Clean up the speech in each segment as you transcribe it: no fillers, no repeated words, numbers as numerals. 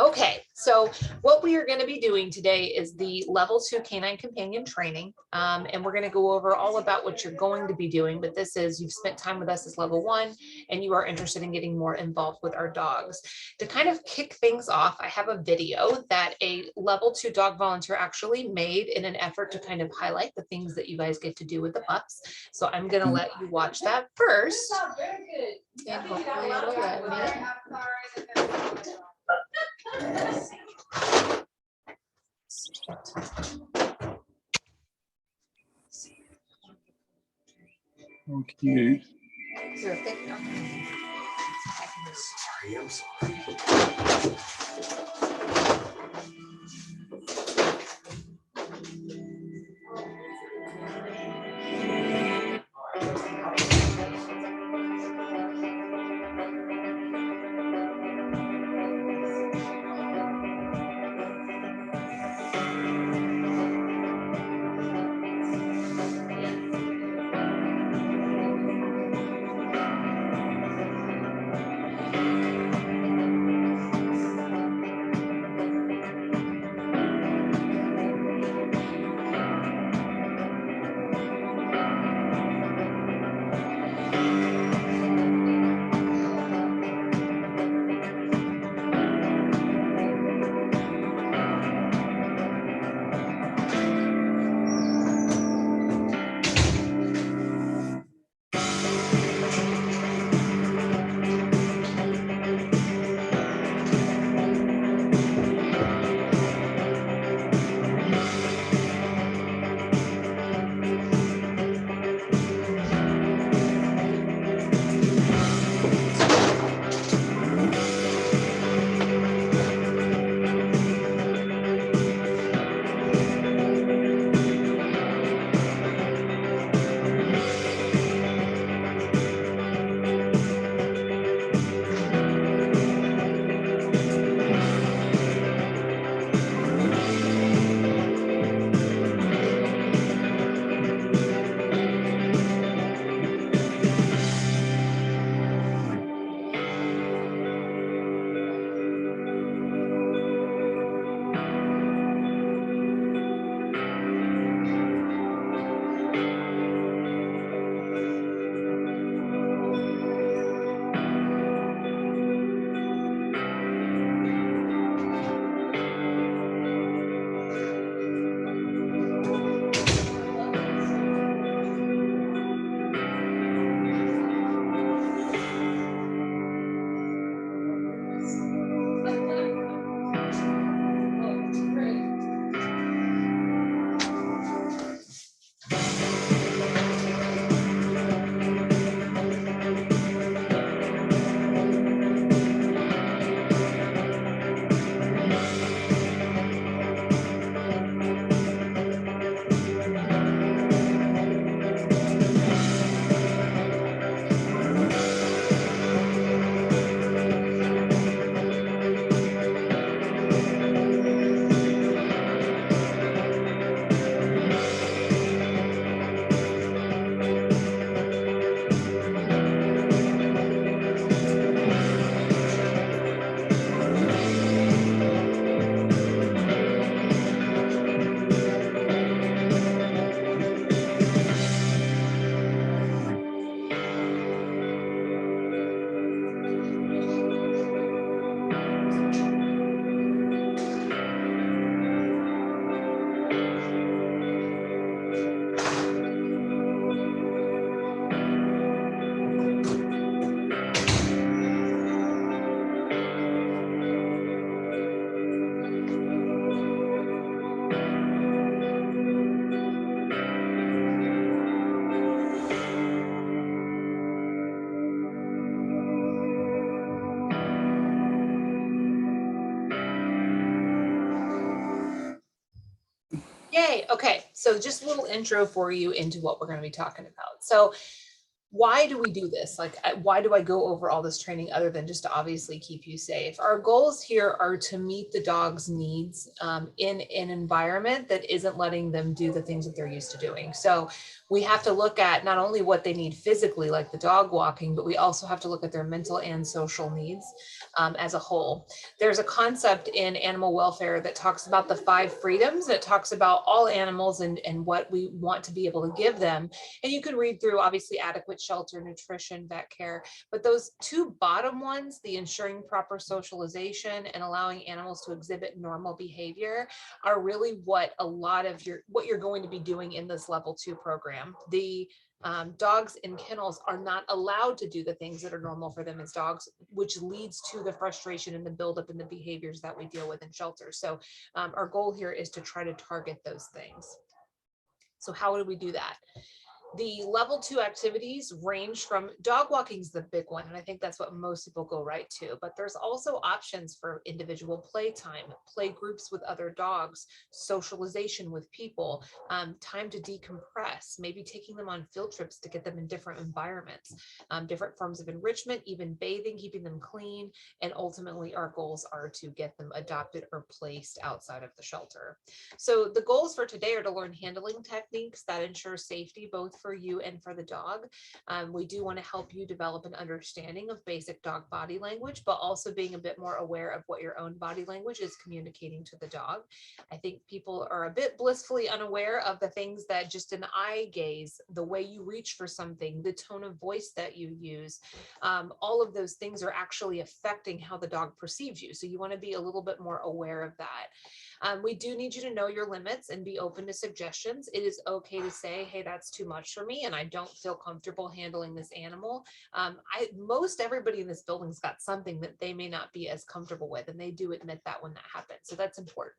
Okay, so what we are going to be doing today is the level 2 canine companion training. And we're going to go over all about what you're going to be doing. But this is you've spent time with us as level 1 and you are interested in getting more involved with our dogs. To kind of kick things off, I have a video that a level 2 dog volunteer actually made in an effort to kind of highlight the things that you guys get to do with the pups. So I'm going to let you watch that first. And hopefully it'll let me. Oh, cute. Perfect. Sorry, I'm sorry. Yay. Okay. So just a little intro for you into what we're going to be talking about. So why do we do this? Like, why do I go over all this training other than just to obviously keep you safe? Our goals here are to meet the dog's needs in an environment that isn't letting them do the things that they're used to doing. So we have to look at not only what they need physically, like the dog walking, but we also have to look at their mental and social needs as a whole. There's a concept in animal welfare that talks about the 5 freedoms. It talks about all animals and what we want to be able to give them. And you can read through obviously adequate shelter, nutrition, vet care, but those 2 bottom ones, the ensuring proper socialization and allowing animals to exhibit normal behavior, are really what a lot of what you're going to be doing in this level 2 program. The dogs in kennels are not allowed to do the things that are normal for them as dogs, which leads to the frustration and the buildup in the behaviors that we deal with in shelters. So our goal here is to try to target those things. So how do we do that? The level 2 activities range from dog walking is the big one, and I think that's what most people go right to, but there's also options for individual playtime, play groups with other dogs, socialization with people, time to decompress, maybe taking them on field trips to get them in different environments, different forms of enrichment, even bathing, keeping them clean, and ultimately our goals are to get them adopted or placed outside of the shelter. So the goals for today are to learn handling techniques that ensure safety both for you and for the dog. We do want to help you develop an understanding of basic dog body language, but also being a bit more aware of what your own body language is communicating to the dog. I think people are a bit blissfully unaware of the things that just an eye gaze, the way you reach for something, the tone of voice that you use, all of those things are actually affecting how the dog perceives you. So you want to be a little bit more aware of that. We do need you to know your limits and be open to suggestions. It is okay to say, hey, that's too much for me and I don't feel comfortable handling this animal. Most everybody in this building's got something that they may not be as comfortable with, and they do admit that when that happens. So that's important.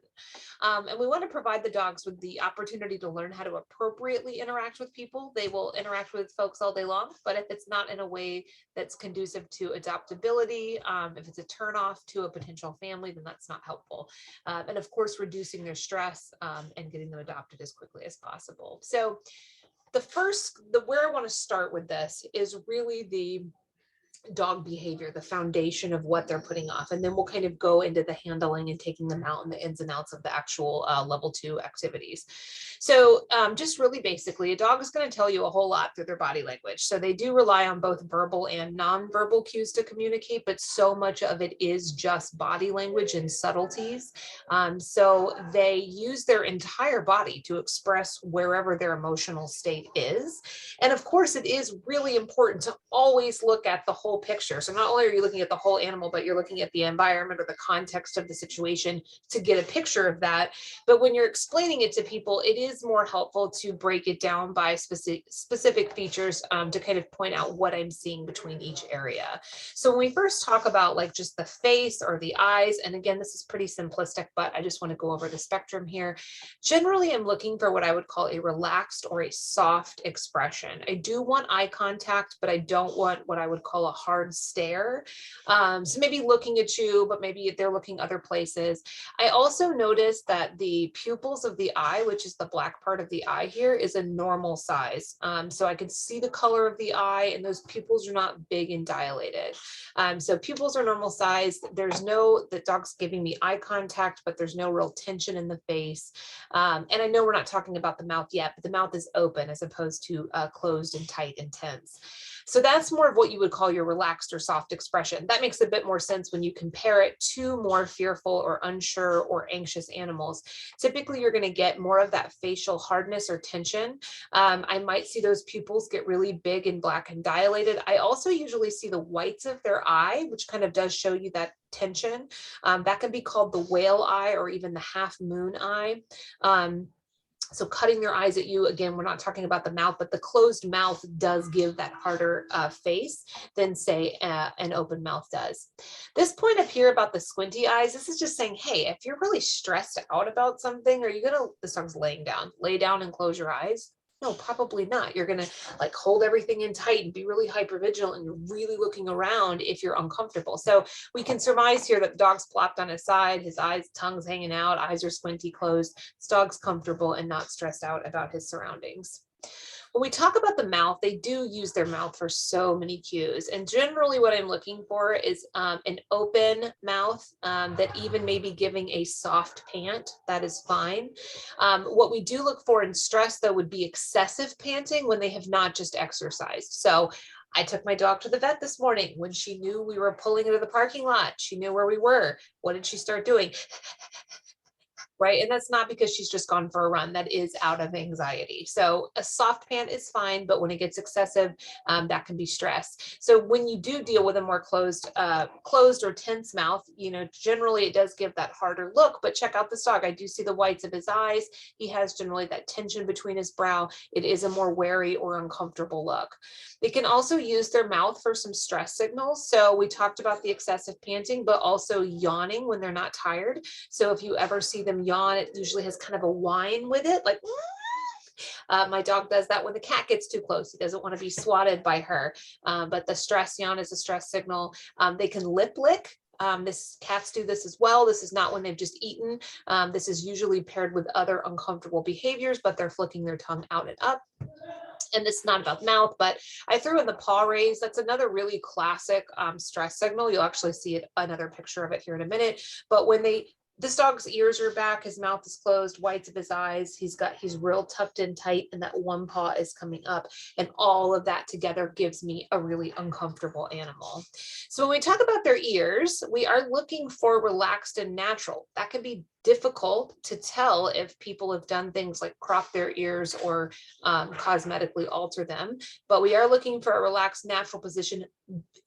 And we want to provide the dogs with the opportunity to learn how to appropriately interact with people. They will interact with folks all day long, but if it's not in a way that's conducive to adoptability, if it's a turnoff to a potential family, then that's not helpful. And of course, reducing their stress and getting them adopted as quickly as possible. So where I want to start with this is really the dog behavior, the foundation of what they're putting off. And then we'll kind of go into the handling and taking them out and the ins and outs of the actual level 2 activities. So just really basically, a dog is going to tell you a whole lot through their body language. So they do rely on both verbal and nonverbal cues to communicate, but so much of it is just body language and subtleties. So they use their entire body to express wherever their emotional state is. And of course, it is really important to always look at the whole picture. So not only are you looking at the whole animal, but you're looking at the environment or the context of the situation to get a picture of that. But when you're explaining it to people, it is more helpful to break it down by specific features to kind of point out what I'm seeing between each area. So when we first talk about like just the face or the eyes, and again, this is pretty simplistic, but I just want to go over the spectrum here. Generally, I'm looking for what I would call a relaxed or a soft expression. I do want eye contact, but I don't want what I would call a hard stare. So maybe looking at you, but maybe they're looking other places. I also noticed that the pupils of the eye, which is the black part of the eye here, is a normal size. So I can see the color of the eye, and those pupils are not big and dilated. So pupils are normal size. The dog's giving me eye contact, but there's no real tension in the face. And I know we're not talking about the mouth yet, but the mouth is open as opposed to closed and tight and tense. So that's more of what you would call your relaxed or soft expression. That makes a bit more sense when you compare it to more fearful or unsure or anxious animals. Typically, you're going to get more of that facial hardness or tension. I might see those pupils get really big and black and dilated. I also usually see the whites of their eye, which kind of does show you that tension. That can be called the whale eye or even the half moon eye. So cutting their eyes at you, again, we're not talking about the mouth, but the closed mouth does give that harder face than say an open mouth does. This point up here about the squinty eyes, this is just saying, hey, if you're really stressed out about something, are you gonna, this dog's laying down, lay down and close your eyes? No, probably not. You're going to like hold everything in tight and be really hypervigilant, and you're really looking around if you're uncomfortable. So we can surmise here that the dog's plopped on his side, his eyes, tongue's hanging out, eyes are squinty closed. This dog's comfortable and not stressed out about his surroundings. When we talk about the mouth, they do use their mouth for so many cues. And generally what I'm looking for is an open mouth that even maybe giving a soft pant, that is fine. What we do look for in stress though would be excessive panting when they have not just exercised. So I took my dog to the vet this morning when she knew we were pulling into the parking lot. She knew where we were. What did she start doing? Right? And that's not because she's just gone for a run. That is out of anxiety. So a soft pant is fine, but when it gets excessive, that can be stress. So when you do deal with a more closed or tense mouth, generally it does give that harder look, but check out this dog. I do see the whites of his eyes. He has generally that tension between his brow. It is a more wary or uncomfortable look. They can also use their mouth for some stress signals. So we talked about the excessive panting, but also yawning when they're not tired. So if you ever see them yawn, it usually has kind of a whine with it, like my dog does that when the cat gets too close. He doesn't want to be swatted by her. But the stress yawn is a stress signal. They can lip lick. Cats do this as well. This is not when they've just eaten. This is usually paired with other uncomfortable behaviors, but they're flicking their tongue out and up. And this is not about mouth, but I threw in the paw raise. That's another really classic stress signal. You'll actually see another picture of it here in a minute. But when this dog's ears are back, his mouth is closed, whites of his eyes, he's real tucked in tight, and that one paw is coming up, and all of that together gives me a really uncomfortable animal. So when we talk about their ears, we are looking for relaxed and natural. That can be difficult to tell if people have done things like crop their ears or cosmetically alter them, but we are looking for a relaxed, natural position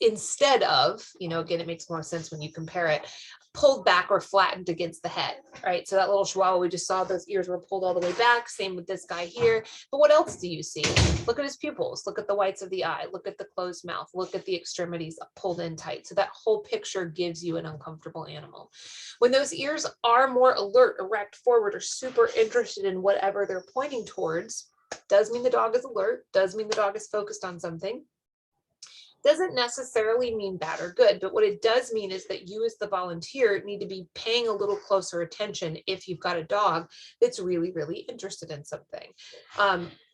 instead of, again, it makes more sense when you compare it, pulled back or flattened against the head, right? So that little Chihuahua we just saw, those ears were pulled all the way back. Same with this guy here. But what else do you see? Look at his pupils. Look at the whites of the eye. Look at the closed mouth. Look at the extremities pulled in tight. So that whole picture gives you an uncomfortable animal. When those ears are more alert, erect, forward, or super interested in whatever they're pointing towards, does mean the dog is alert, does mean the dog is focused on something. Doesn't necessarily mean bad or good, but what it does mean is that you as the volunteer need to be paying a little closer attention if you've got a dog that's really, really interested in something.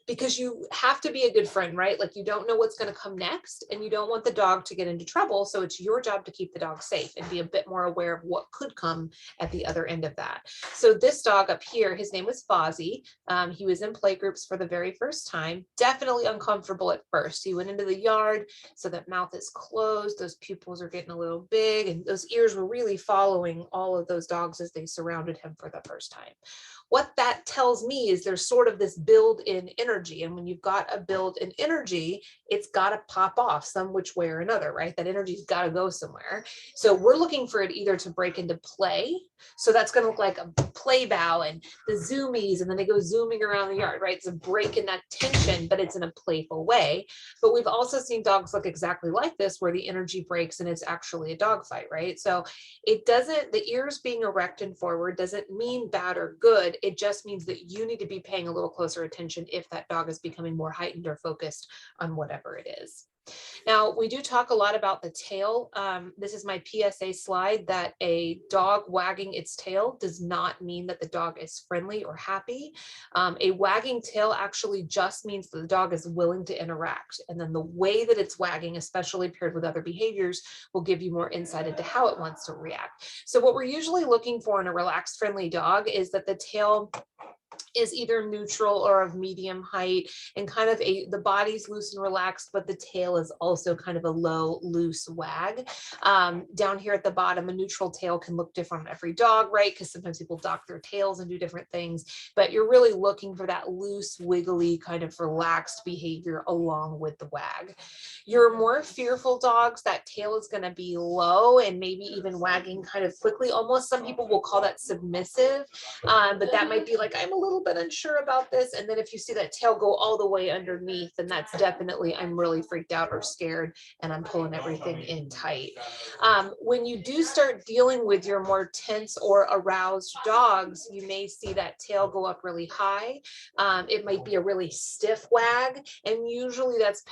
Because you have to be a good friend, right? Like you don't know what's going to come next and you don't want the dog to get into trouble. So it's your job to keep the dog safe and be a bit more aware of what could come at the other end of that. So this dog up here, his name was Fozzie. He was in play groups for the very first time, definitely uncomfortable at first. He went into the yard, so that mouth is closed. Those pupils are getting a little big and those ears were really following all of those dogs as they surrounded him for the first time. What that tells me is there's sort of this build-in energy. And when you've got a build-in energy, it's got to pop off some which way or another, right? That energy's got to go somewhere. So we're looking for it either to break into play. So that's going to look like a play bow and the zoomies, and then they go zooming around the yard, right? It's a break in that tension, but it's in a playful way. But we've also seen dogs look exactly like this, where the energy breaks and it's actually a dog fight, right? So it doesn't, the ears being erect and forward doesn't mean bad or good. It just means that you need to be paying a little closer attention if that dog is becoming more heightened or focused on whatever it is. Now, we do talk a lot about the tail. This is my PSA slide that a dog wagging its tail does not mean that the dog is friendly or happy. A wagging tail actually just means that the dog is willing to interact. And then the way that it's wagging, especially paired with other behaviors, will give you more insight into how it wants to react. So what we're usually looking for in a relaxed, friendly dog is that the tail is either neutral or of medium height and kind of the body's loose and relaxed, but the tail is also kind of a low, loose wag. Down here at the bottom, a neutral tail can look different on every dog, right? Because sometimes people dock their tails and do different things, but you're really looking for that loose, wiggly, kind of relaxed behavior along with the wag. Your more fearful dogs, that tail is going to be low and maybe even wagging kind of quickly. Almost some people will call that submissive, but that might be like, I'm a little bit unsure about this. And then if you see that tail go all the way underneath, then that's definitely, I'm really freaked out or scared and I'm pulling everything in tight. When you do start dealing with your more tense or aroused dogs, you may see that tail go up really high. It might be a really stiff wag, and usually that's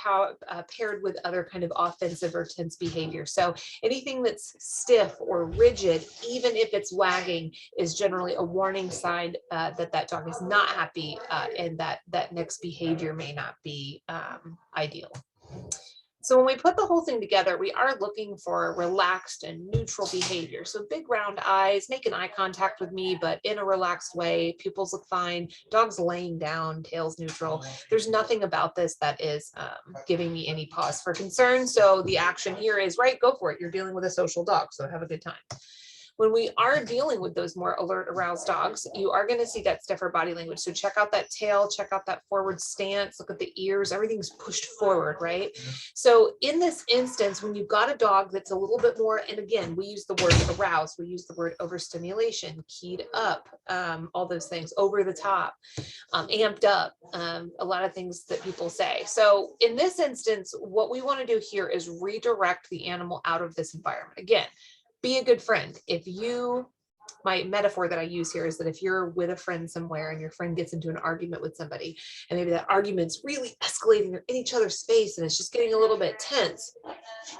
paired with other kind of offensive or tense behavior. So anything that's stiff or rigid, even if it's wagging, is generally a warning sign that that dog is is not happy, and that next behavior may not be ideal. So when we put the whole thing together, we are looking for relaxed and neutral behavior. So big round eyes, making eye contact with me, but in a relaxed way. Pupils look fine. Dog's laying down, tail's neutral. There's nothing about this that is giving me any pause for concern. So the action here is, right, go for it. You're dealing with a social dog, so have a good time. When we are dealing with those more alert, aroused dogs, you are going to see that stiffer body language. So check out that tail, check out that forward stance, look at the ears, everything's pushed forward, right? So in this instance, when you've got a dog that's a little bit more, and again, we use the word aroused, we use the word overstimulation, keyed up, all those things, over the top, amped up, a lot of things that people say. So in this instance, what we want to do here is redirect the animal out of this environment. Again, be a good friend. If you, my metaphor that I use here is that if you're with a friend somewhere and your friend gets into an argument with somebody, and maybe that argument's really escalating, they're in each other's face and it's just getting a little bit tense.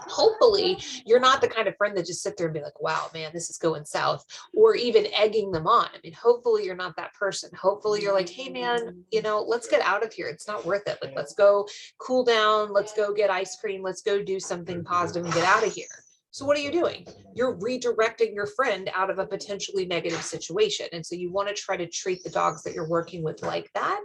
Hopefully you're not the kind of friend that just sit there and be like, wow, man, this is going south, or even egging them on. I mean, hopefully you're not that person. Hopefully you're like, hey man, you know, let's get out of here. It's not worth it. Like, let's go cool down. Let's go get ice cream. Let's go do something positive and get out of here. So what are you doing? You're redirecting your friend out of a potentially negative situation. And so you want to try to treat the dogs that you're working with like that,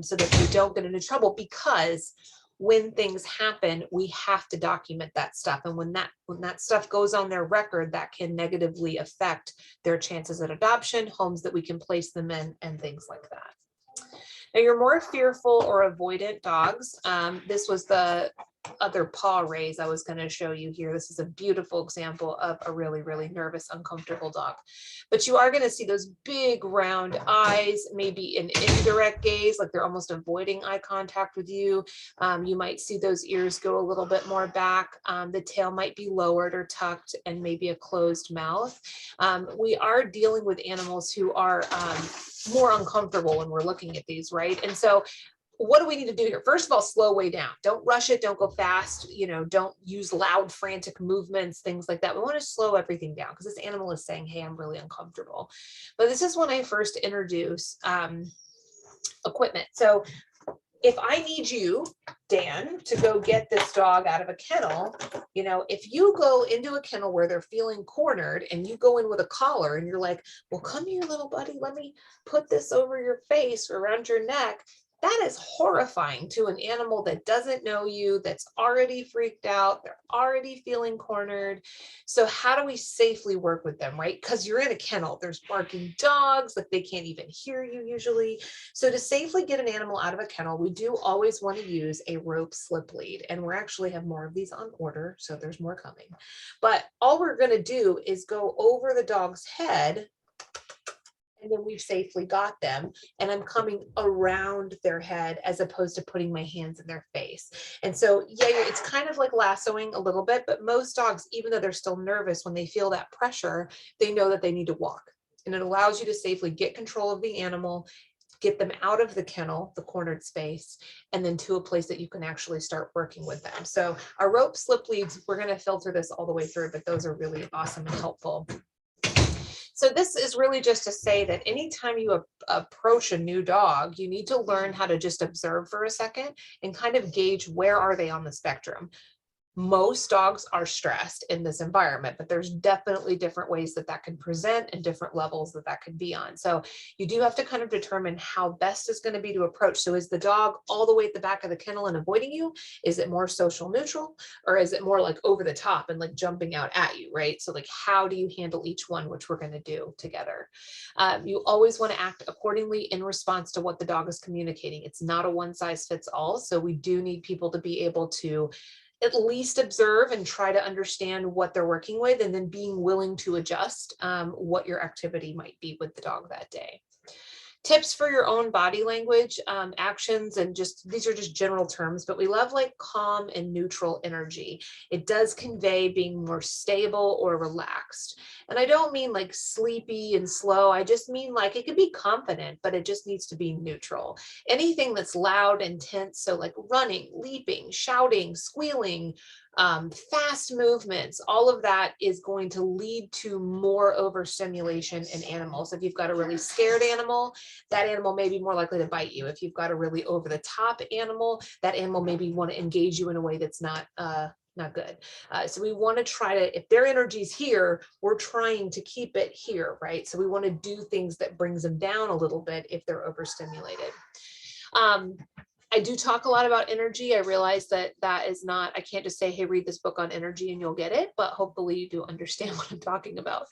so that you don't get into trouble, because when things happen, we have to document that stuff. And when that stuff goes on their record, that can negatively affect their chances at adoption, homes that we can place them in, and things like that. Now, your more fearful or avoidant dogs, this was the other paw raise I was going to show you here. This is a beautiful example of a really, really nervous, uncomfortable dog. But you are going to see those big round eyes, maybe an indirect gaze, like they're almost avoiding eye contact with you. You might see those ears go a little bit more back. The tail might be lowered or tucked, and maybe a closed mouth. We are dealing with animals who are more uncomfortable when we're looking at these, right? And so what do we need to do here? First of all, slow way down. Don't rush it. Don't go fast. You know, don't use loud, frantic movements, things like that. We want to slow everything down because this animal is saying, hey, I'm really uncomfortable. But this is when I first introduce equipment. So if I need you, Dan, to go get this dog out of a kennel, you know, if you go into a kennel where they're feeling cornered and you go in with a collar and you're like, well, come here, little buddy, let me put this over your face or around your neck. That is horrifying to an animal that doesn't know you, that's already freaked out, they're already feeling cornered. So how do we safely work with them, right? Because you're in a kennel, there's barking dogs, like they can't even hear you usually. So to safely get an animal out of a kennel, we do always want to use a rope slip lead. And we actually have more of these on order, so there's more coming. But all we're going to do is go over the dog's head, and then we've safely got them, and I'm coming around their head as opposed to putting my hands in their face. And so, yeah, it's kind of like lassoing a little bit, but most dogs, even though they're still nervous, when they feel that pressure, they know that they need to walk. And it allows you to safely get control of the animal, get them out of the kennel, the cornered space, and then to a place that you can actually start working with them. So our rope slip leads, we're going to filter this all the way through, but those are really awesome and helpful. So this is really just to say that anytime you approach a new dog, you need to learn how to just observe for a second and kind of gauge where are they on the spectrum. Most dogs are stressed in this environment, but there's definitely different ways that that can present and different levels that that could be on. So you do have to kind of determine how best is going to be to approach. So is the dog all the way at the back of the kennel and avoiding you? Is it more social neutral, or is it more like over the top and like jumping out at you, right? So like, how do you handle each one, which we're going to do together? You always want to act accordingly in response to what the dog is communicating. It's not a one size fits all. So we do need people to be able to at least observe and try to understand what they're working with, and then being willing to adjust what your activity might be with the dog that day. Tips for your own body language, actions, and just, these are just general terms, but we love like calm and neutral energy. It does convey being more stable or relaxed. And I don't mean like sleepy and slow. I just mean like it could be confident, but it just needs to be neutral. Anything that's loud and tense, so like running, leaping, shouting, squealing, fast movements, all of that is going to lead to more overstimulation in animals. If you've got a really scared animal, that animal may be more likely to bite you. If you've got a really over the top animal, that animal maybe want to engage you in a way that's not good. So we want to try to, if their energy's here, we're trying to keep it here, right? So we want to do things that brings them down a little bit if they're overstimulated. I do talk a lot about energy. I realize that that is not, I can't just say, hey, read this book on energy and you'll get it, but hopefully you do understand what I'm talking about.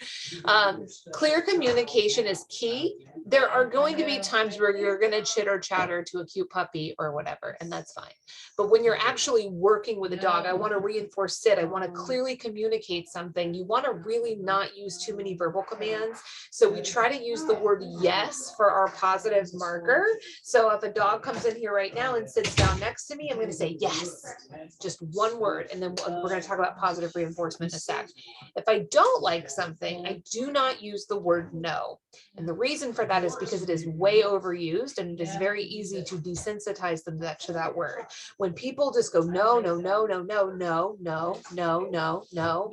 Clear communication is key. There are going to be times where you're going to chitter chatter to a cute puppy or whatever, and that's fine. But when you're actually working with a dog, I want to reinforce sit. I want to clearly communicate something. You want to really not use too many verbal commands. So we try to use the word yes for our positive marker. So if a dog comes in here right now and sits down next to me, I'm going to say yes, just one word. And then we're going to talk about positive reinforcement in a sec. If I don't like something, I do not use the word no. And the reason for that is because it is way overused and it is very easy to desensitize them to that word. When people just go, no, no, no, no, no, no, no, no, no, no,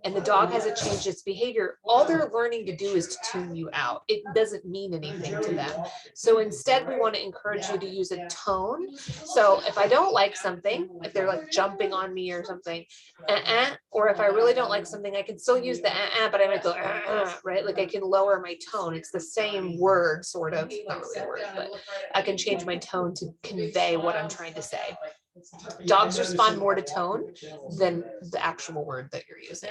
and the dog hasn't changed its behavior, all they're learning to do is to tune you out. It doesn't mean anything to them. So instead, we want to encourage you to use a tone. So if I don't like something, if they're like jumping on me or something, or if I really don't like something, I can still use the but I might go, right? Like I can lower my tone. It's the same word, sort of, not really a word, but I can change my tone to convey what I'm trying to say. Dogs respond more to tone than the actual word that you're using.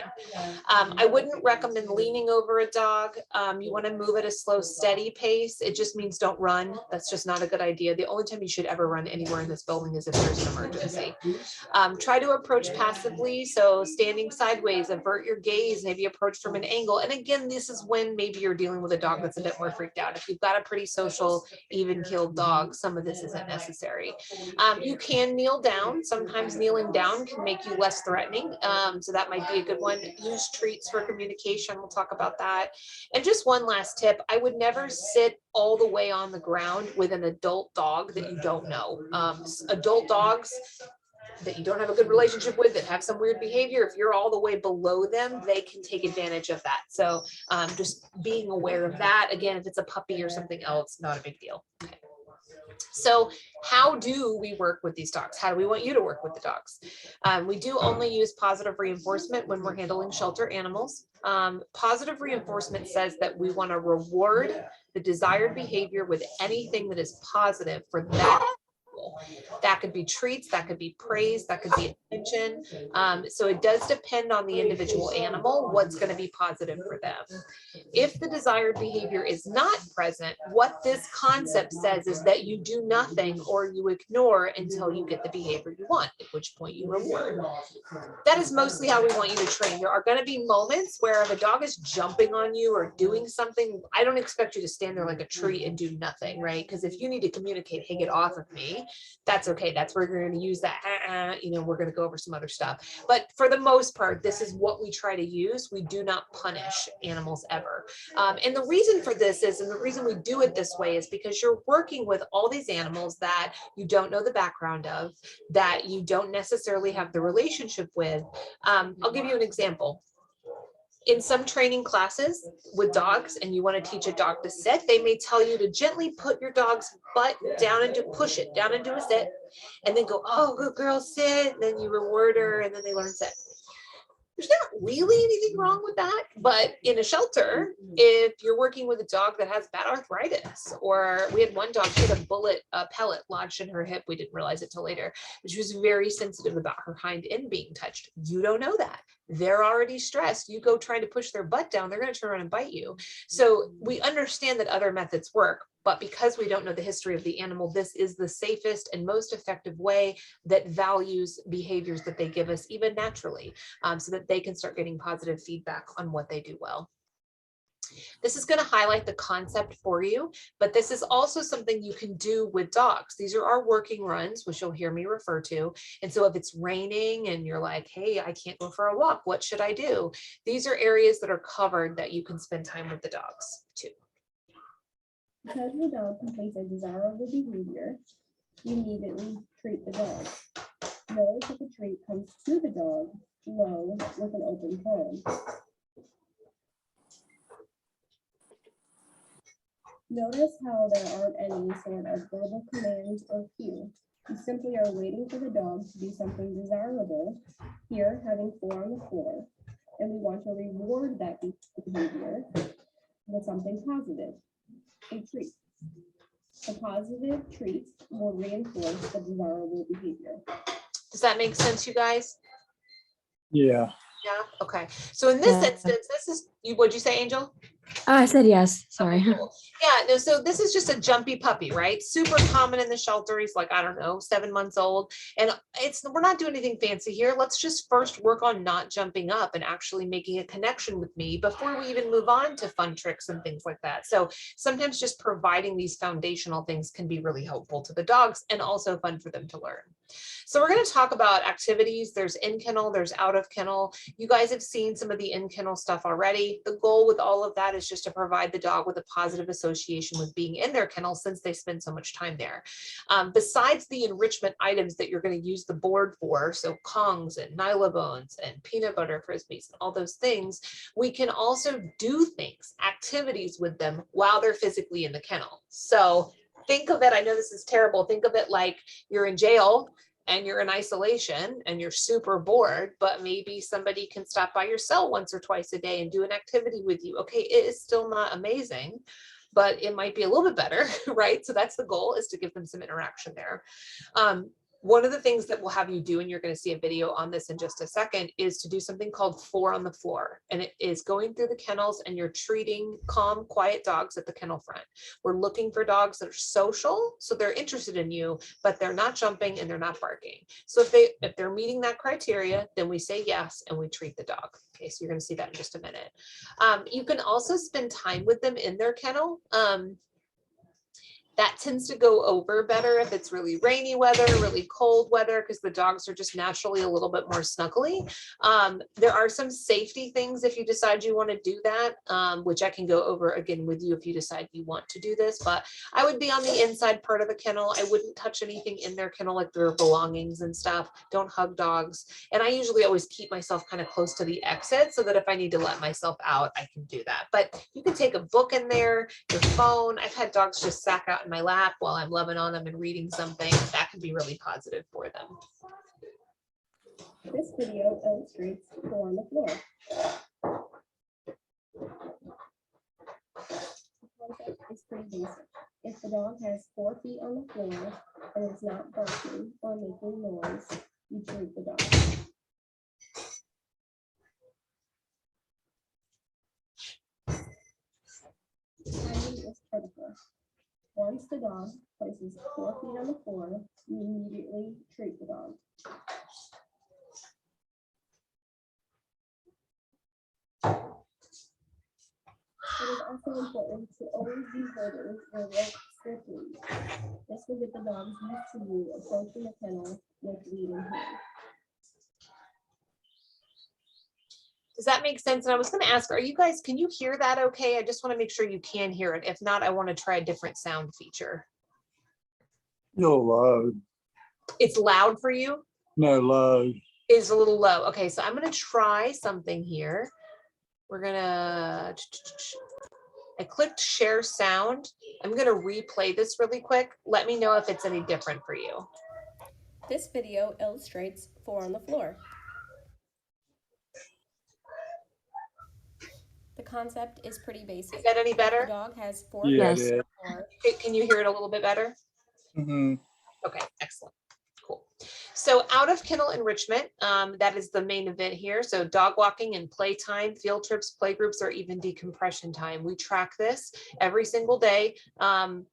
I wouldn't recommend leaning over a dog. You want to move at a slow, steady pace. It just means don't run. That's just not a good idea. The only time you should ever run anywhere in this building is if there's an emergency. Try to approach passively. So standing sideways, avert your gaze, maybe approach from an angle. And again, this is when maybe you're dealing with a dog that's a bit more freaked out. If you've got a pretty social, even-keeled dog, some of this isn't necessary. You can kneel down. Sometimes kneeling down can make you less threatening. So that might be a good one. Use treats for communication. We'll talk about that. And just one last tip. I would never sit all the way on the ground with an adult dog that you don't know. Adult dogs that you don't have a good relationship with, that have some weird behavior, if you're all the way below them, they can take advantage of that. So just being aware of that. Again, if it's a puppy or something else, not a big deal. Okay. So how do we work with these dogs? How do we want you to work with the dogs? We do only use positive reinforcement when we're handling shelter animals. Positive reinforcement says that we want to reward the desired behavior with anything that is positive for that. That could be treats, that could be praise, that could be attention. So it does depend on the individual animal, what's going to be positive for them. If the desired behavior is not present, what this concept says is that you do nothing or you ignore until you get the behavior you want, at which point you reward. That is mostly how we want you to train. There are going to be moments where if a dog is jumping on you or doing something, I don't expect you to stand there like a tree and do nothing, right? Because if you need to communicate, hey, get off of me, that's okay. That's where you're going to use that. We're going to go over some other stuff. But for the most part, this is what we try to use. We do not punish animals ever. And the reason for this is, and the reason we do it this way is because you're working with all these animals that you don't know the background of, that you don't necessarily have the relationship with. I'll give you an example. In some training classes with dogs, and you want to teach a dog to sit, they may tell you to gently put your dog's butt down and push it down into a sit, and then go, oh, good girl, sit. And then you reward her, and then they learn sit. There's not really anything wrong with that, but in a shelter, if you're working with a dog that has bad arthritis, or we had one dog, she had a pellet lodged in her hip. We didn't realize it till later, but she was very sensitive about her hind end being touched. You don't know that. They're already stressed. You go trying to push their butt down, they're going to turn around and bite you. So we understand that other methods work, but because we don't know the history of the animal, this is the safest and most effective way that values behaviors that they give us, even naturally, so that they can start getting positive feedback on what they do well. This is going to highlight the concept for you, but this is also something you can do with dogs. These are our working runs, which you'll hear me refer to. And so if it's raining and you're like, hey, I can't go for a walk, what should I do? These are areas that are covered that you can spend time with the dogs too. Because the dog complains a desirable behavior, you immediately treat the dog. Notice if the treat comes to the dog low with an open palm. Notice how there aren't any sort of verbal commands or cue. You simply are waiting for the dog to do something desirable, here having 4 on the floor, and we want to reward that behavior with something positive, a treat. The positive treats will reinforce the desirable behavior. Does that make sense, you guys? Yeah. Yeah, okay. So in this Yeah. instance, this is, what'd you say, Angel? I said yes. Sorry. Okay, cool. Yeah, no, so this is just a jumpy puppy, right? Super common in the shelter. He's like, I don't know, 7 months old. And we're not doing anything fancy here. Let's just first work on not jumping up and actually making a connection with me before we even move on to fun tricks and things like that. So sometimes just providing these foundational things can be really helpful to the dogs and also fun for them to learn. So we're going to talk about activities. There's in kennel, there's out of kennel. You guys have seen some of the in kennel stuff already. The goal with all of that is just to provide the dog with a positive association with being in their kennel since they spend so much time there. Besides the enrichment items that you're going to use the board for, so Kongs and Nylabones and peanut butter frisbees and all those things, we can also do things, activities with them while they're physically in the kennel. So think of it, I know this is terrible, think of it like you're in jail and you're in isolation and you're super bored, but maybe somebody can stop by your cell once or twice a day and do an activity with you. Okay, it is still not amazing, but it might be a little bit better, right? So that's the goal, is to give them some interaction there. One of the things that we'll have you do, and you're going to see a video on this in just a second, is to do something called 4 on the floor. And it is going through the kennels and you're treating calm, quiet dogs at the kennel front. We're looking for dogs that are social, so they're interested in you, but they're not jumping and they're not barking. So if they're meeting that criteria, then we say yes and we treat the dog. Okay, so you're going to see that in just a minute. You can also spend time with them in their kennel. That tends to go over better if it's really rainy weather, really cold weather, because the dogs are just naturally a little bit more snuggly. There are some safety things if you decide you want to do that, which I can go over again with you if you decide you want to do this, but I would be on the inside part of the kennel. I wouldn't touch anything in their kennel, like their belongings and stuff. Don't hug dogs. And I usually always keep myself kind of close to the exit so that if I need to let myself out, I can do that. But you can take a book in there, your phone. I've had dogs just sack out in my lap while I'm loving on them and reading something. That can be really positive for them. This video illustrates 4 on the floor. The concept is pretty basic. If the dog has 4 feet on the floor and is not barking or making noise, you treat the dog. Timing is critical. Once the dog places 4 feet on the floor, you immediately treat the dog. It is also important to always be holding your rope strictly. This will get the dogs used to you approaching the kennel with lead in hand. Does that make sense? And I was going to ask, are you guys, can you hear that okay? I just want to make sure you can hear it. If not, I want to try a different sound feature. You're low. It's loud for you? No, low. It's a little low. Okay, so I'm going to try something here. We're going to, I clicked share sound. I'm going to replay this really quick. Let me know if it's any different for you. This video illustrates 4 on the floor. The concept is pretty basic. Is that any The better? dog has 4 Yeah, feet it on is. the floor. Can you hear it a little bit better? Mm-hmm. Okay, excellent. Cool. So out of kennel enrichment, that is the main event here. So dog walking and playtime, field trips, play groups, or even decompression time. We track this every single day on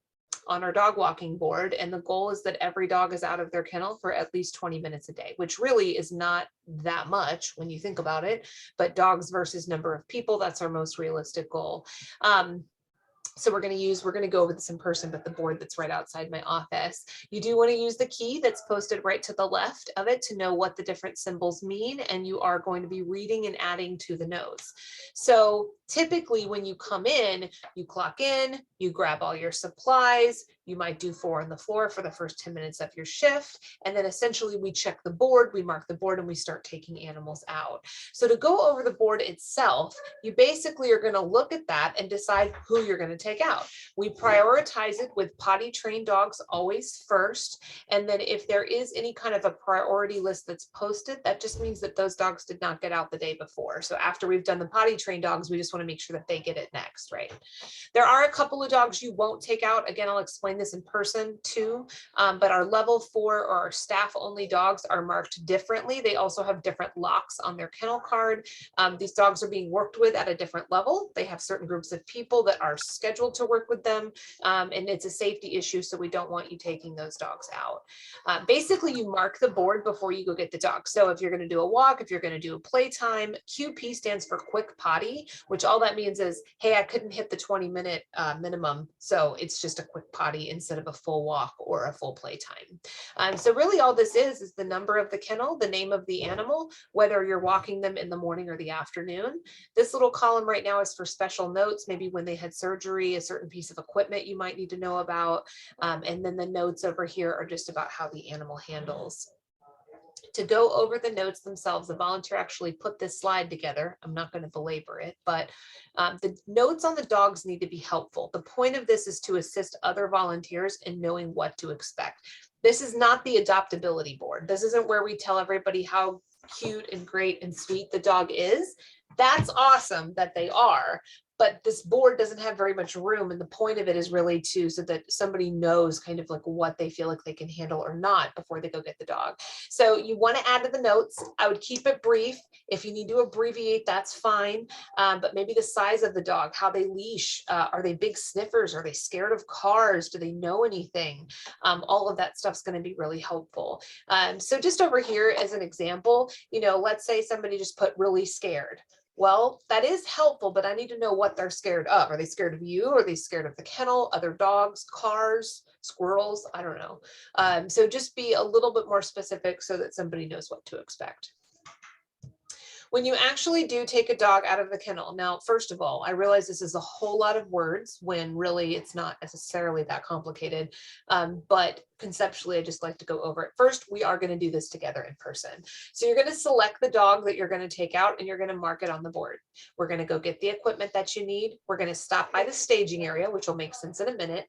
our dog walking board. And the goal is that every dog is out of their kennel for at least 20 minutes a day, which really is not that much when you think about it, but dogs versus number of people, that's our most realistic goal. So we're going to go over this in person, but the board that's right outside my office. You do want to use the key that's posted right to the left of it to know what the different symbols mean, and you are going to be reading and adding to the notes. So typically when you come in, you clock in, you grab all your supplies, you might do 4 on the floor for the first 10 minutes of your shift, and then essentially we check the board, we mark the board, and we start taking animals out. So to go over the board itself, you basically are going to look at that and decide who you're going to take out. We prioritize it with potty trained dogs always first. And then if there is any kind of a priority list that's posted, that just means that those dogs did not get out the day before. So after we've done the potty trained dogs, we just want to make sure that they get it next, right? There are a couple of dogs you won't take out. Again, I'll explain this in person too, but our level 4 or our staff only dogs are marked differently. They also have different locks on their kennel card. These dogs are being worked with at a different level. They have certain groups of people that are scheduled to work with them, and it's a safety issue, so we don't want you taking those dogs out. Basically, you mark the board before you go get the dog. So if you're going to do a walk, if you're going to do a playtime, QP stands for quick potty, which all that means is, hey, I couldn't hit the 20-minute minimum, so it's just a quick potty instead of a full walk or a full playtime. So really all this is the number of the kennel, the name of the animal, whether you're walking them in the morning or the afternoon. This little column right now is for special notes, maybe when they had surgery, a certain piece of equipment you might need to know about. And then the notes over here are just about how the animal handles. To go over the notes themselves, the volunteer actually put this slide together. I'm not going to belabor it, but the notes on the dogs need to be helpful. The point of this is to assist other volunteers in knowing what to expect. This is not the adoptability board. This isn't where we tell everybody how cute and great and sweet the dog is. That's awesome that they are, but this board doesn't have very much room. And the point of it is really so that somebody knows kind of like what they feel like they can handle or not before they go get the dog. So you want to add to the notes. I would keep it brief. If you need to abbreviate, that's fine. But maybe the size of the dog, how they leash, are they big sniffers? Are they scared of cars? Do they know anything? All of that stuff's going to be really helpful. So just over here as an example, let's say somebody just put really scared. Well, that is helpful, but I need to know what they're scared of. Are they scared of you? Are they scared of the kennel, other dogs, cars, squirrels? I don't know. So just be a little bit more specific so that somebody knows what to expect. When you actually do take a dog out of the kennel, now, first of all, I realize this is a whole lot of words when really it's not necessarily that complicated, but conceptually, I just like to go over it. First, we are going to do this together in person. So you're going to select the dog that you're going to take out and you're going to mark it on the board. We're going to go get the equipment that you need. We're going to stop by the staging area, which will make sense in a minute,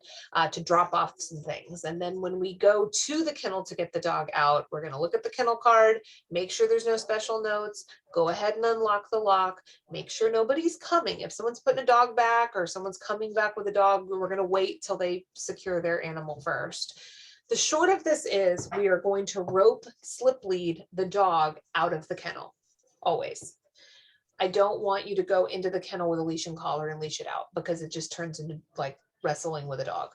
to drop off some things. And then when we go to the kennel to get the dog out, we're going to look at the kennel card, make sure there's no special notes, go ahead and unlock the lock, make sure nobody's coming. If someone's putting a dog back or someone's coming back with a dog, we're going to wait till they secure their animal first. The short of this is we are going to rope slip lead the dog out of the kennel, always. I don't want you to go into the kennel with a leash and collar and leash it out because it just turns into like wrestling with a dog.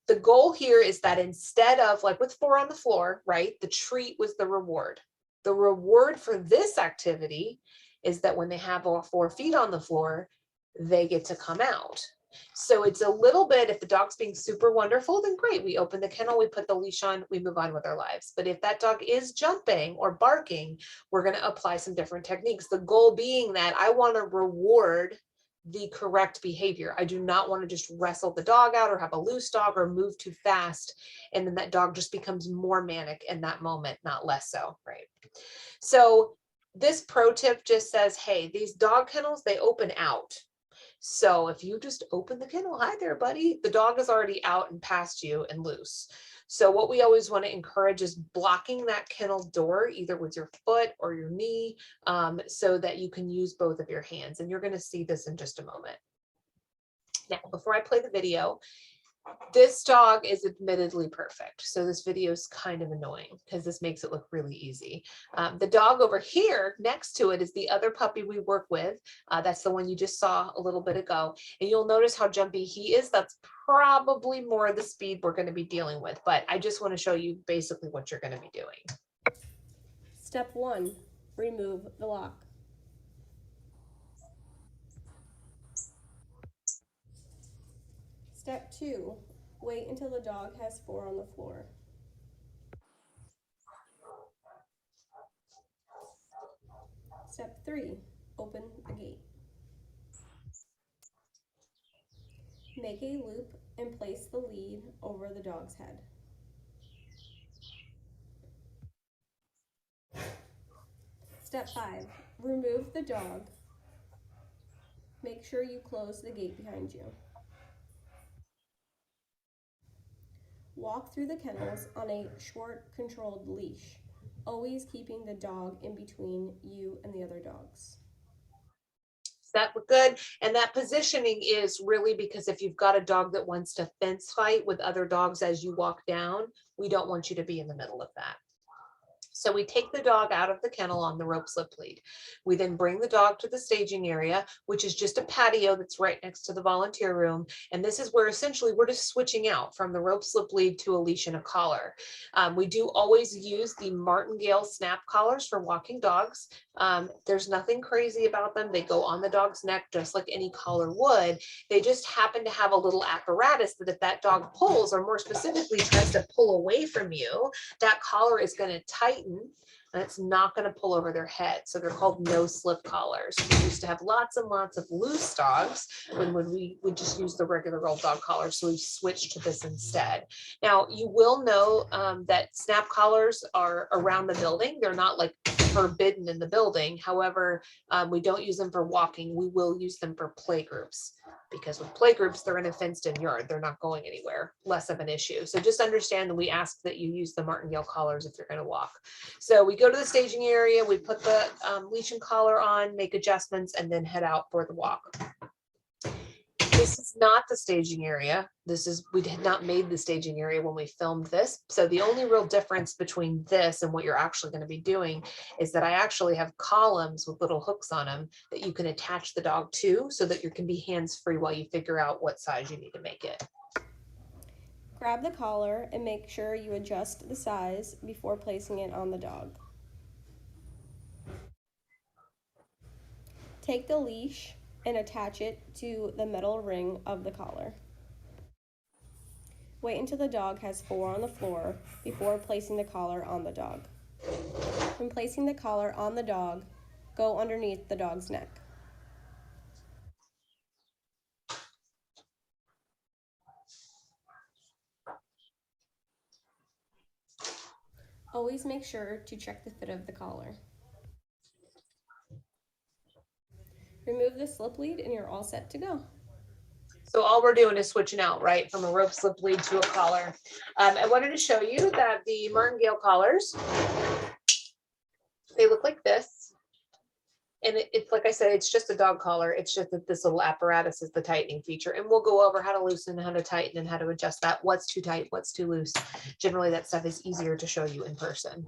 The goal here is that instead of like with 4 on the floor, right, the treat was the reward. The reward for this activity is that when they have all 4 feet on the floor, they get to come out. So it's a little bit, if the dog's being super wonderful, then great. We open the kennel, we put the leash on, we move on with our lives. But if that dog is jumping or barking, we're going to apply some different techniques. The goal being that I want to reward the correct behavior. I do not want to just wrestle the dog out or have a loose dog or move too fast. And then that dog just becomes more manic in that moment, not less so, right? So this pro tip just says, hey, these dog kennels, they open out. So if you just open the kennel, hi there, buddy, the dog is already out and past you and loose. So what we always want to encourage is blocking that kennel door, either with your foot or your knee, so that you can use both of your hands. And you're going to see this in just a moment. Now, before I play the video, this dog is admittedly perfect. So this video is kind of annoying because this makes it look really easy. The dog over here next to it is the other puppy we work with. That's the one you just saw a little bit ago. And you'll notice how jumpy he is. That's probably more the speed we're going to be dealing with. But I just want to show you basically what you're going to be doing. Step 1, remove the lock. Step 2, wait until the dog has 4 on the floor. Step 3, open the gate. Make a loop and place the lead over the dog's head. Step 5, remove the dog. Make sure you close the gate behind you. Walk through the kennels on a short, controlled leash, always keeping the dog in between you and the other dogs. Does that look good? And that positioning is really because if you've got a dog that wants to fence fight with other dogs as you walk down, we don't want you to be in the middle of that. So we take the dog out of the kennel on the rope slip lead. We then bring the dog to the staging area, which is just a patio that's right next to the volunteer room. And this is where essentially we're just switching out from the rope slip lead to a leash and a collar. We do always use the Martingale snap collars for walking dogs. There's nothing crazy about them. They go on the dog's neck just like any collar would. They just happen to have a little apparatus that if that dog pulls, or more specifically tries to pull away from you, that collar is going to tighten and it's not going to pull over their head. So they're called no slip collars. We used to have lots and lots of loose dogs when we would just use the regular old dog collar. So we've switched to this instead. Now you will know that snap collars are around the building. They're not like forbidden in the building. However, we don't use them for walking. We will use them for play groups, because with play groups, they're in a fenced in yard. They're not going anywhere, less of an issue. So just understand that we ask that you use the Martingale collars if you're going to walk. So we go to the staging area, we put the leash and collar on, make adjustments, and then head out for the walk. This is not the staging area. We had not made the staging area when we filmed this. So the only real difference between this and what you're actually going to be doing is that I actually have columns with little hooks on them that you can attach the dog to so that you can be hands-free while you figure out what size you need to make it. Grab the collar and make sure you adjust the size before placing it on the dog. Take the leash and attach it to the metal ring of the collar. Wait until the dog has 4 on the floor before placing the collar on the dog. When placing the collar on the dog, go underneath the dog's neck. Always make sure to check the fit of the collar. Remove the slip lead and you're all set to go. So all we're doing is switching out, right, from a rope slip lead to a collar. I wanted to show you that the Martingale collars, they look like this. And it's like I said, it's just a dog collar. It's just that this little apparatus is the tightening feature. And we'll go over how to loosen, how to tighten, and how to adjust that. What's too tight, what's too loose. Generally, that stuff is easier to show you in person.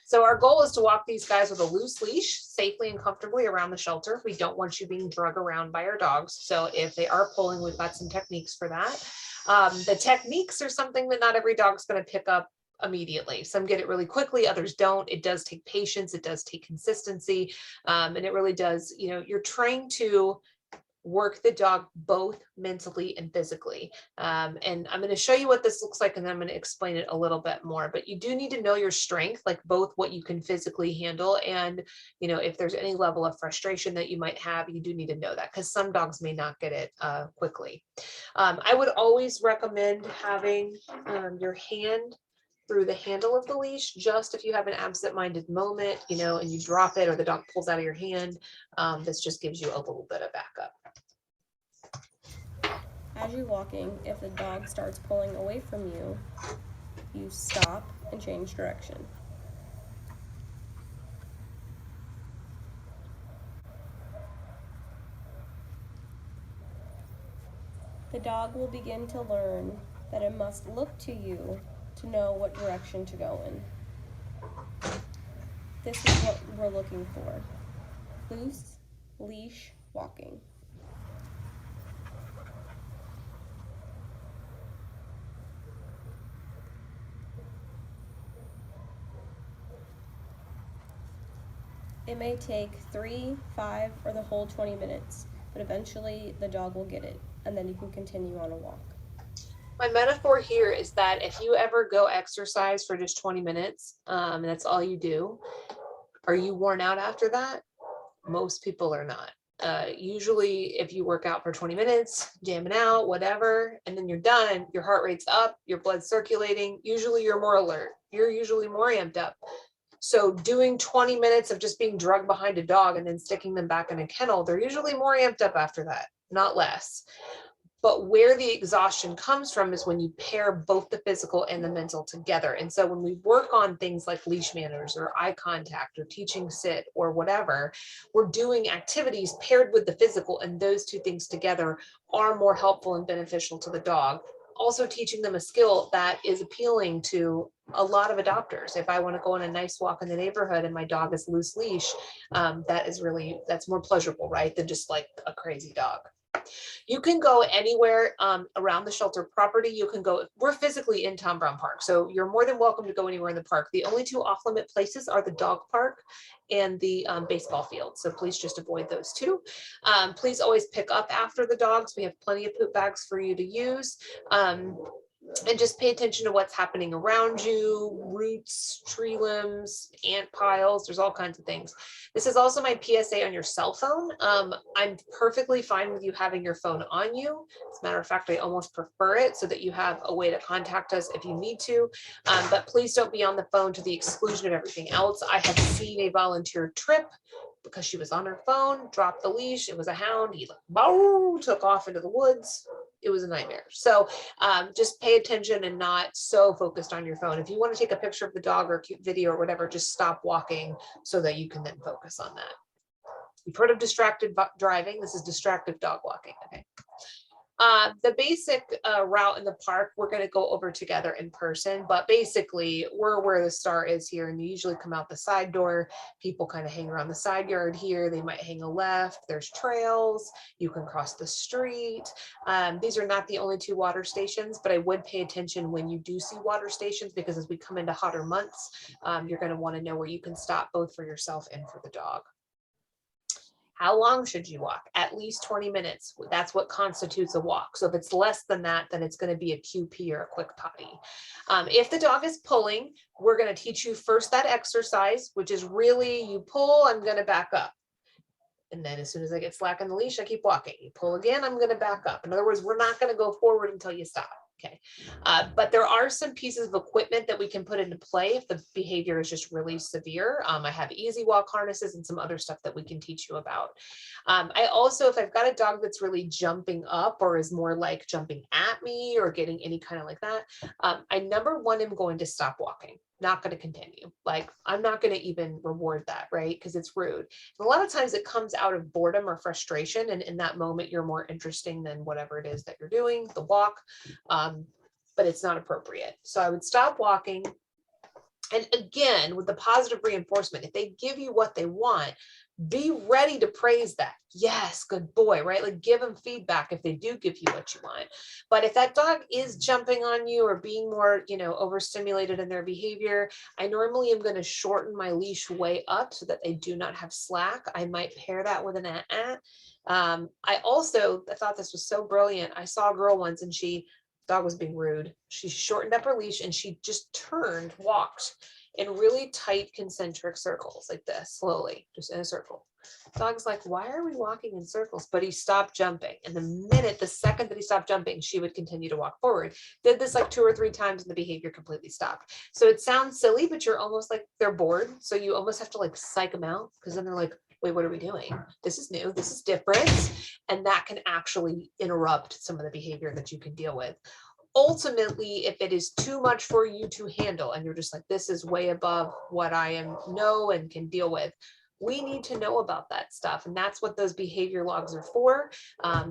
So our goal is to walk these guys with a loose leash safely and comfortably around the shelter. We don't want you being drug around by our dogs. So if they are pulling, we've got some techniques for that. The techniques are something that not every dog's going to pick up immediately. Some get it really quickly, others don't. It does take patience. It does take consistency. And it really does, you're trying to work the dog both mentally and physically. And I'm going to show you what this looks like, and then I'm going to explain it a little bit more. But you do need to know your strength, like both what you can physically handle and, if there's any level of frustration that you might have, you do need to know that, because some dogs may not get it quickly. I would always recommend having your hand through the handle of the leash, just if you have an absent-minded moment, and you drop it or the dog pulls out of your hand. This just gives you a little bit of backup. As you're walking, if the dog starts pulling away from you, you stop and change direction. The dog will begin to learn that it must look to you to know what direction to go in. This is what we're looking for: loose leash walking. It may take 3, 5, or the whole 20 minutes, but eventually the dog will get it, and then you can continue on a walk. My metaphor here is that if you ever go exercise for just 20 minutes, and that's all you do, are you worn out after that? Most people are not. Usually if you work out for 20 minutes, jamming out, whatever, and then you're done, your heart rate's up, your blood's circulating, usually you're more alert. You're usually more amped up. So doing 20 minutes of just being drugged behind a dog and then sticking them back in a kennel, they're usually more amped up after that, not less. But where the exhaustion comes from is when you pair both the physical and the mental together. And so when we work on things like leash manners or eye contact or teaching sit or whatever, we're doing activities paired with the physical, and those two things together are more helpful and beneficial to the dog. Also teaching them a skill that is appealing to a lot of adopters. If I want to go on a nice walk in the neighborhood and my dog is loose leash, that's more pleasurable, right? Than just like a crazy dog. You can go anywhere around the shelter property. You can go, we're physically in Tom Brown Park, so you're more than welcome to go anywhere in the park. The only two off limit places are the dog park and the baseball field. So please just avoid those two. Please always pick up after the dogs. We have plenty of poop bags for you to use. And just pay attention to what's happening around you, roots, tree limbs, ant piles, there's all kinds of things. This is also my PSA on your cell phone. I'm perfectly fine with you having your phone on you. As a matter of fact, I almost prefer it so that you have a way to contact us if you need to, but please don't be on the phone to the exclusion of everything else. I have seen a volunteer trip because she was on her phone, dropped the leash, it was a hound, he like, bow, took off into the woods. It was a nightmare. So just pay attention and not so focused on your phone. If you want to take a picture of the dog or a cute video or whatever, just stop walking so that you can then focus on that. You've heard of distracted driving. This is distracted dog walking. Okay. The basic route in the park, we're going to go over together in person, but basically we're where the star is here, and you usually come out the side door. People kind of hang around the side yard here. They might hang a left. There's trails. You can cross the street. These are not the only two water stations, but I would pay attention when you do see water stations, because as we come into hotter months, you're going to want to know where you can stop both for yourself and for the dog. How long should you walk? At least 20 minutes. That's what constitutes a walk. So if it's less than that, then it's going to be a QP or a quick potty. If the dog is pulling, we're going to teach you first that exercise, which is really you pull, I'm going to back up. And then as soon as I get slack on the leash, I keep walking. You pull again, I'm going to back up. In other words, we're not going to go forward until you stop. Okay. But there are some pieces of equipment that we can put into play if the behavior is just really severe. I have easy walk harnesses and some other stuff that we can teach you about. I also, if I've got a dog that's really jumping up or is more like jumping at me or getting any kind of like that, I number one am going to stop walking. Not going to continue. Like, I'm not going to even reward that, right? Because it's rude. And a lot of times it comes out of boredom or frustration. And in that moment, you're more interesting than whatever it is that you're doing, the walk, but it's not appropriate. So I would stop walking. And again, with the positive reinforcement, if they give you what they want, be ready to praise that. Yes, good boy, right? Like, give them feedback if they do give you what you want. But if that dog is jumping on you or being more, overstimulated in their behavior, I normally am going to shorten my leash way up so that they do not have slack. I might pair that with an at. I thought this was so brilliant. I saw a girl once and dog was being rude. She shortened up her leash and she just walked in really tight concentric circles like this, slowly, just in a circle. Dog's like, why are we walking in circles? But he stopped jumping. And the second that he stopped jumping, she would continue to walk forward. Did this like 2 or 3 times and the behavior completely stopped. So it sounds silly, but you're almost like they're bored. So you almost have to like psych them out, because then they're like, wait, what are we doing? This is new. This is different. And that can actually interrupt some of the behavior that you can deal with. Ultimately, if it is too much for you to handle and you're just like, this is way above what I know and can deal with, we need to know about that stuff. And that's what those behavior logs are for.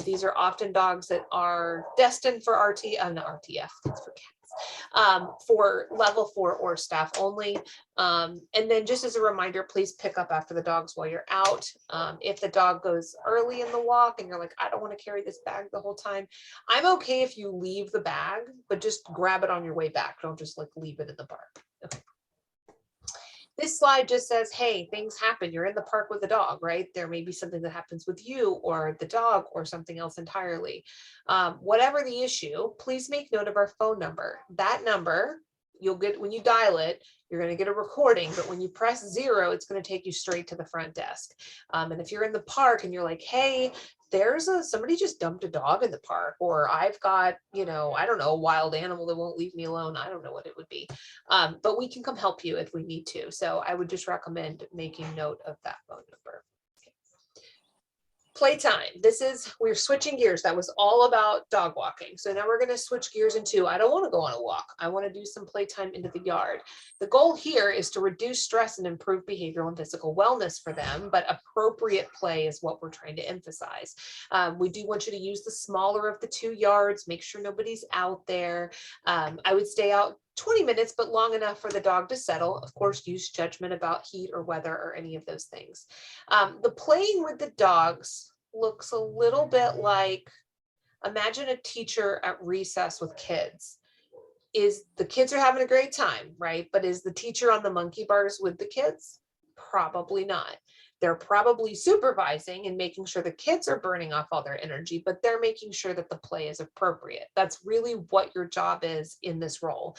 These are often dogs that are destined for not RTF, it's for cats, for level 4 or staff only. And then just as a reminder, please pick up after the dogs while you're out. If the dog goes early in the walk and you're like, I don't want to carry this bag the whole time, I'm okay if you leave the bag, but just grab it on your way back. Don't just like leave it in the park. Okay. This slide just says, hey, things happen. You're in the park with the dog, right? There may be something that happens with you or the dog or something else entirely. Whatever the issue, please make note of our phone number. That number, you'll get, when you dial it, you're going to get a recording, but when you press 0, it's going to take you straight to the front desk. And if you're in the park and you're like, hey, somebody just dumped a dog in the park, or I've got, I don't know, a wild animal that won't leave me alone. I don't know what it would be. But we can come help you if we need to. So I would just recommend making note of that phone number. Playtime. We're switching gears. That was all about dog walking. So now we're going to switch gears into, I don't want to go on a walk. I want to do some playtime into the yard. The goal here is to reduce stress and improve behavioral and physical wellness for them, but appropriate play is what we're trying to emphasize. We do want you to use the smaller of the 2 yards, make sure nobody's out there. I would stay out 20 minutes, but long enough for the dog to settle. Of course, use judgment about heat or weather or any of those things. The playing with the dogs looks a little bit like, imagine a teacher at recess with kids. The kids are having a great time, right? But is the teacher on the monkey bars with the kids? Probably not. They're probably supervising and making sure the kids are burning off all their energy, but they're making sure that the play is appropriate. That's really what your job is in this role.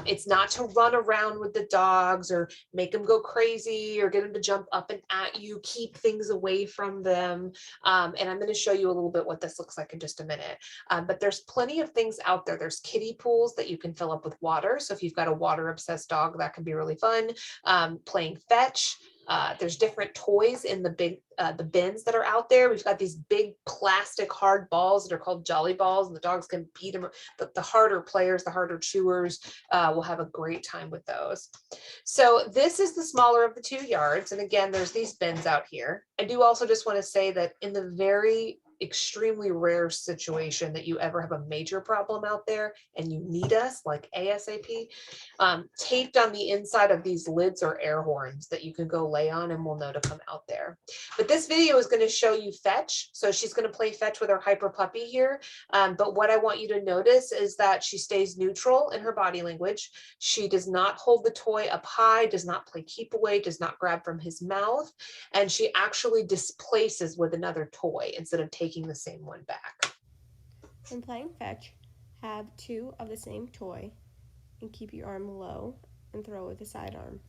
It's not to run around with the dogs or make them go crazy or get them to jump up and at you, keep things away from them. And I'm going to show you a little bit what this looks like in just a minute. But there's plenty of things out there. There's kiddie pools that you can fill up with water. So if you've got a water obsessed dog, that can be really fun. Playing fetch. There's different toys in the bins that are out there. We've got these big plastic hard balls that are called Jolly Balls, and the dogs can beat them. The harder players, the harder chewers will have a great time with those. So this is the smaller of the 2 yards. And again, there's these bins out here. I do also just want to say that in the very extremely rare situation that you ever have a major problem out there and you need us like ASAP, taped on the inside of these lids are air horns that you can go lay on and we'll know to come out there. But this video is going to show you fetch. So she's going to play fetch with her hyper puppy here. But what I want you to notice is that she stays neutral in her body language. She does not hold the toy up high, does not play keep away, does not grab from his mouth. And she actually displaces with another toy instead of taking the same one back. When playing fetch, have 2 of the same toy and keep your arm low and throw with the sidearm.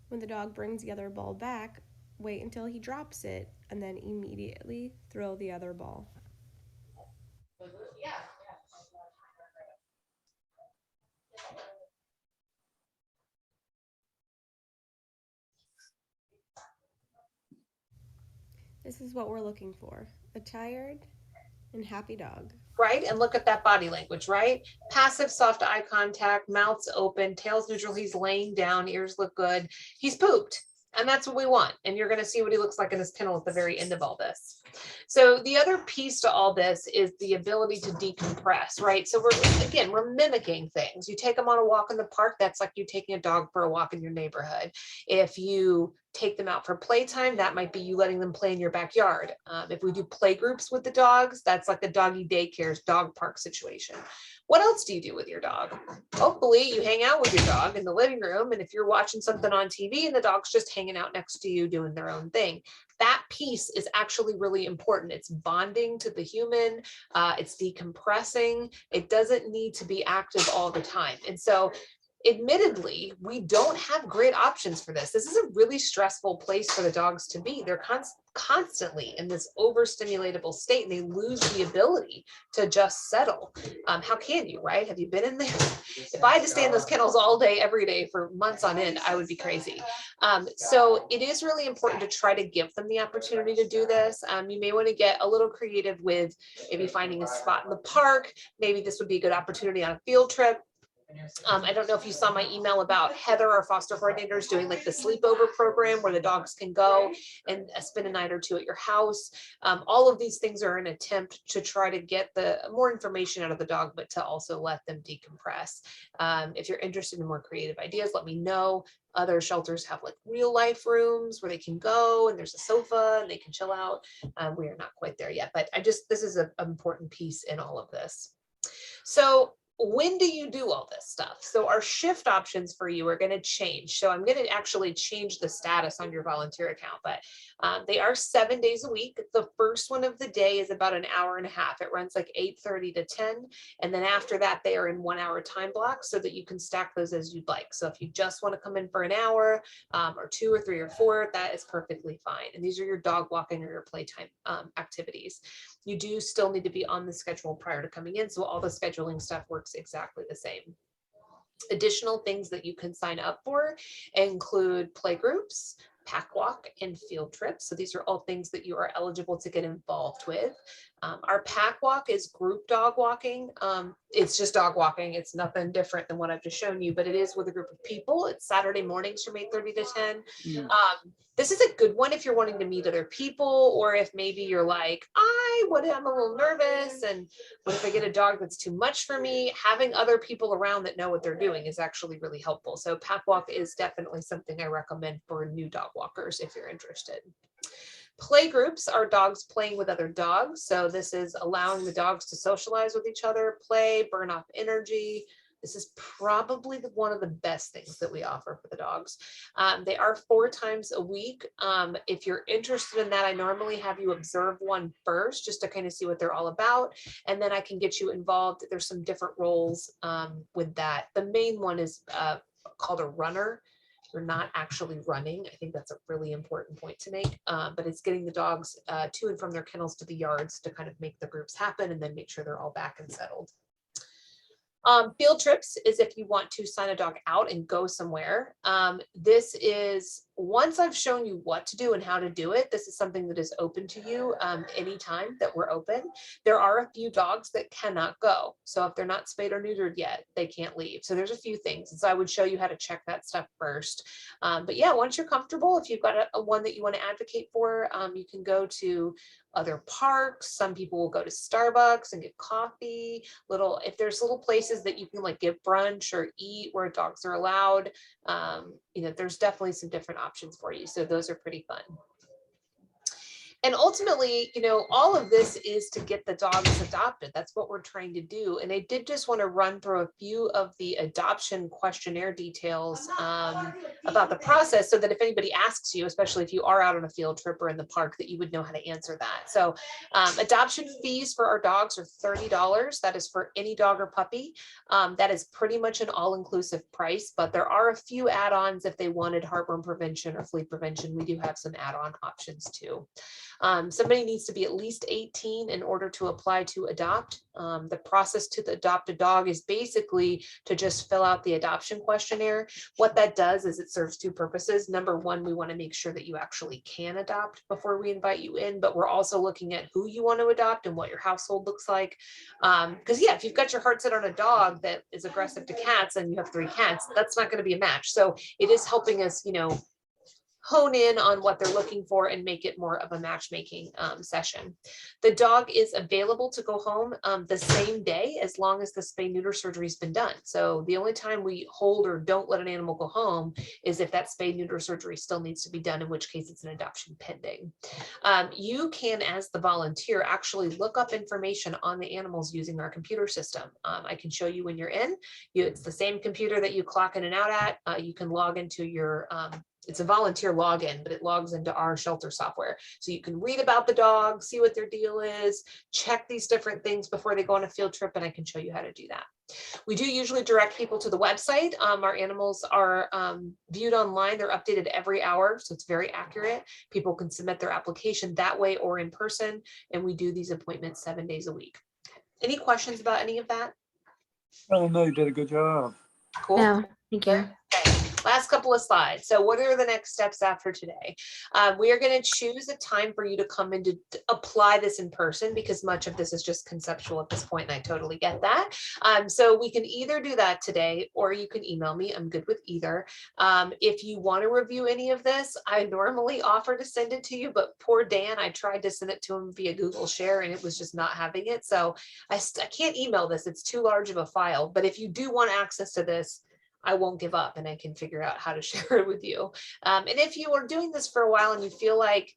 When the dog brings the other ball back, wait until he drops it and then immediately throw the other ball. This is what we're looking for, a tired and happy dog. Right, and look at that body language, right? Passive, soft eye contact, mouth's open, tail's neutral, he's laying down, ears look good. He's pooped, and that's what we want. And you're gonna see what he looks like in his kennel at the very end of all this. So the other piece to all this is the ability to decompress, right? So we're mimicking things. You take them on a walk in the park, that's like you taking a dog for a walk in your neighborhood. If you take them out for playtime, that might be you letting them play in your backyard. If we do play groups with the dogs, that's like the doggy daycare's dog park situation. What else do you do with your dog? Hopefully you hang out with your dog in the living room, and if you're watching something on TV and the dog's just hanging out next to you doing their own thing, that piece is actually really important. It's bonding to the human, it's decompressing. It doesn't need to be active all the time. And so admittedly, we don't have great options for this. This is a really stressful place for the dogs to be. They're constantly in this overstimulatable state, and they lose the ability to just settle. How can you, right? Have you been in there? If I had to stay in those kennels all day, every day for months on end, I would be crazy. So it is really important to try to give them the opportunity to do this. You may want to get a little creative with maybe finding a spot in the park. Maybe this would be a good opportunity on a field trip. I don't know if you saw my email about Heather, our foster coordinator, is doing like the sleepover program where the dogs can go and spend a night or two at your house. All of these things are an attempt to try to get the more information out of the dog, but to also let them decompress. If you're interested in more creative ideas, let me know. Other shelters have like real life rooms where they can go and there's a sofa and they can chill out. We are not quite there yet, but this is an important piece in all of this. So when do you do all this stuff? So our shift options for you are going to change. So I'm going to actually change the status on your volunteer account, but they are 7 days a week. The first one of the day is about an hour and a half. It runs like 8:30 to 10. And then after that, they are in 1 hour time blocks so that you can stack those as you'd like. So if you just want to come in for an hour or 2 or 3 or 4, that is perfectly fine. And these are your dog walking or your playtime activities. You do still need to be on the schedule prior to coming in. So all the scheduling stuff works exactly the same. Additional things that you can sign up for include play groups, pack walk, and field trips. So these are all things that you are eligible to get involved with. Our pack walk is group dog walking. It's just dog walking. It's nothing different than what I've just shown you, but it is with a group of people. It's Saturday mornings from 8:30 to 10. This is a good one if you're wanting to meet other people, or if maybe you're like, I'm a little nervous, and what if I get a dog that's too much for me? Having other people around that know what they're doing is actually really helpful. So pack walk is definitely something I recommend for new dog walkers if you're interested. Play groups are dogs playing with other dogs. So this is allowing the dogs to socialize with each other, play, burn off energy. This is probably one of the best things that we offer for the dogs. They are 4 times a week. If you're interested in that, I normally have you observe one first just to kind of see what they're all about. And then I can get you involved. There's some different roles with that. The main one is called a runner. You're not actually running. I think that's a really important point to make, but it's getting the dogs to and from their kennels to the yards to kind of make the groups happen and then make sure they're all back and settled. Field trips is if you want to sign a dog out and go somewhere. This is, once I've shown you what to do and how to do it, this is something that is open to you anytime that we're open. There are a few dogs that cannot go. So if they're not spayed or neutered yet, they can't leave. So there's a few things. And so I would show you how to check that stuff first. But yeah, once you're comfortable, if you've got a one that you want to advocate for, you can go to other parks. Some people will go to Starbucks and get coffee. If there's little places that you can like get brunch or eat where dogs are allowed, there's definitely some different options for you. So those are pretty fun. And ultimately, all of this is to get the dogs adopted. That's what we're trying to do. And I did just want to run through a few of the adoption questionnaire details about the process so that if anybody asks you, especially if you are out on a field trip or in the park, that you would know how to answer that. So adoption fees for our dogs are $30. That is for any dog or puppy. That is pretty much an all-inclusive price, but there are a few add-ons if they wanted heartworm prevention or flea prevention. We do have some add-on options too. Somebody needs to be at least 18 in order to apply to adopt. The process to adopt a dog is basically to just fill out the adoption questionnaire. What that does is it serves 2 purposes. Number one, we want to make sure that you actually can adopt before we invite you in, but we're also looking at who you want to adopt and what your household looks like. Because if you've got your heart set on a dog that is aggressive to cats and you have 3 cats, that's not going to be a match. So it is helping us, hone in on what they're looking for and make it more of a matchmaking session. The dog is available to go home the same day as long as the spay neuter surgery has been done. So the only time we hold or don't let an animal go home is if that spay neuter surgery still needs to be done, in which case it's an adoption pending. You can, as the volunteer, actually look up information on the animals using our computer system. I can show you when you're in. It's the same computer that you clock in and out at. You can log into your it's a volunteer login, but it logs into our shelter software. So you can read about the dog, see what their deal is, check these different things before they go on a field trip, and I can show you how to do that. We do usually direct people to the website. Our animals are viewed online. They're updated every hour, so it's very accurate. People can submit their application that way or in person, and we do these appointments 7 days a week. Any questions about any of that? Oh, no, you did a good job. Cool. No, thank you. Okay. last couple of slides. So what are the next steps after today? We are going to choose a time for you to come in to apply this in person, because much of this is just conceptual at this point, and I totally get that. So we can either do that today, or you can email me. I'm good with either. If you want to review any of this, I normally offer to send it to you, but poor Dan, I tried to send it to him via Google Share and it was just not having it. So I can't email this. It's too large of a file. But if you do want access to this, I won't give up and I can figure out how to share it with you. And if you are doing this for a while and you feel like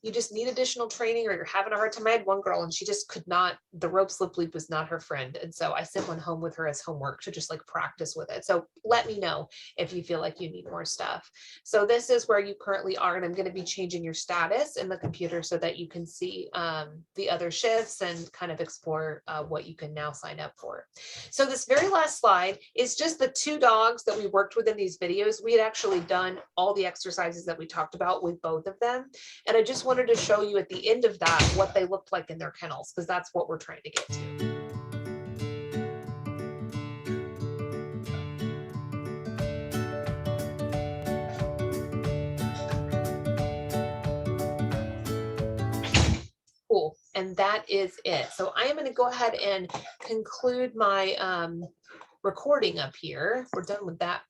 you just need additional training or you're having a hard time. I had one girl and she just could not, the rope slip lead was not her friend. And so I sent one home with her as homework to just like practice with it. So let me know if you feel like you need more stuff. So this is where you currently are, and I'm going to be changing your status in the computer so that you can see the other shifts and kind of explore what you can now sign up for. So this very last slide is just the 2 dogs that we worked with in these videos. We had actually done all the exercises that we talked about with both of them. And I just wanted to show you at the end of that what they looked like in their kennels, because that's what we're trying to get to. Cool, and that is it. So I am going to go ahead and conclude my recording up here. We're done with that